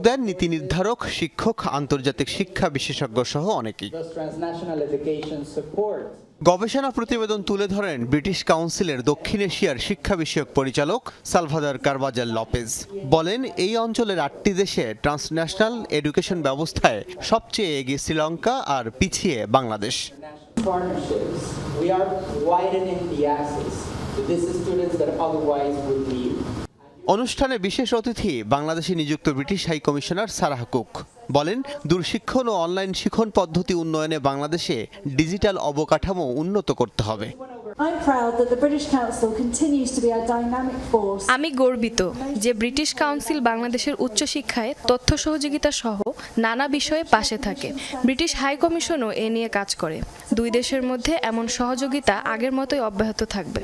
দেন নীতি নির্ধারক, শিক্ষক, আন্তর্জাতিক শিক্ষা বিশেষজ্ঞ সহ অনেকেই। গবেষণা প্রতিবেদন তুলে ধরেন ব্রিটিশ কাউন্সিলের দক্ষিণ এশিয়ার শিক্ষা বিষয়ক পরিচালক সালভাদর কারবাজাল লপেজ। বলেন, এই অঞ্চলের 8টি দেশে ট্রান্সন্যাশনাল এডুকেশন ব্যবস্থায় সবচেয়ে এগিয়ে শ্রীলঙ্কা আর পিছিয়ে বাংলাদেশ। অনুষ্ঠানে বিশেষ অতিথি বাংলাদেশে নিযুক্ত British high commissioner Sarah Cook বলেন, দূরশিক্ষণ ও অনলাইন শিক্ষণ পদ্ধতি উন্নয়নে বাংলাদেশে ডিজিটাল অবকাঠামো উন্নত করতে হবে। আমি গর্বিত যে ব্রিটিশ কাউন্সিল বাংলাদেশের উচ্চশিক্ষায় তথ্য সহযোগিতা সহ নানা বিষয়ে পাশে থাকে। ব্রিটিশ হাই কমিশনও এ নিয়ে কাজ করে। দুই দেশের মধ্যে এমন সহযোগিতা আগের মতোই অব্যাহত থাকবে।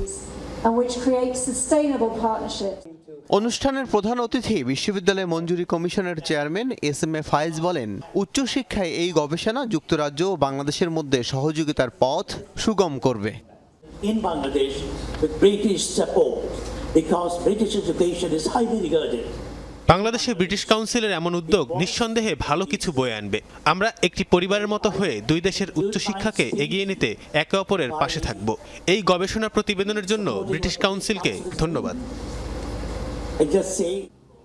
অনুষ্ঠানের প্রধান অতিথি বিশ্ববিদ্যালয় মঞ্জুরি কমিশনের চেয়ারম্যান এস.এম.এ ফায়েজ বলেন, উচ্চশিক্ষায় এই গবেষণা যুক্তরাজ্য ও বাংলাদেশের মধ্যে সহযোগিতার পথ সুগম করবে। In Bangladesh, with British support, because British education is highly regarded. বাংলাদেশে ব্রিটিশ কাউন্সিলের এমন উদ্যোগ নিঃসন্দেহে ভালো কিছু বয়ে আনবে। আমরা একটি পরিবারের মতো হয়ে দুই দেশের উচ্চশিক্ষাকে এগিয়ে নিতে একে অপরের পাশে থাকব। এই গবেষণা প্রতিবেদনের জন্য ব্রিটিশ কাউন্সিলকে ধন্যবাদ।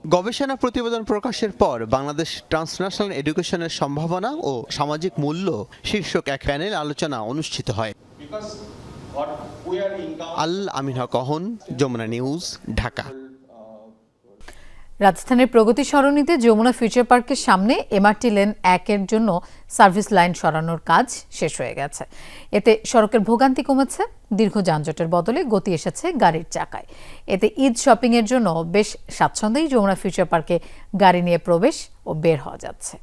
গবেষণা প্রতিবেদন প্রকাশের পর বাংলাদেশ ট্রান্সন্যাশনাল এডুকেশনের সম্ভাবনা ও সামাজিক মূল্য শীর্ষক এক প্যানেল আলোচনা অনুষ্ঠিত হয়। আল আমিন হক অহন, যমুনা নিউজ, ঢাকা। রাজধানীর প্রগতি সরণিতে যমুনা ফিউচার পার্কের সামনে এমআরটি লেন 1-এর জন্য সার্ভিস লাইন সরানোর কাজ শেষ হয়ে গেছে। এতে সড়কের ভোগান্তি কমেছে, দীর্ঘ যানজটের বদলে গতি এসেছে গাড়ির চাকায়। এতে ঈদ শপিংয়ের জন্য বেশ স্বাচ্ছন্দ্যেই যমুনা ফিউচার পার্কে গাড়ি নিয়ে প্রবেশ ও বের হওয়া যাচ্ছে।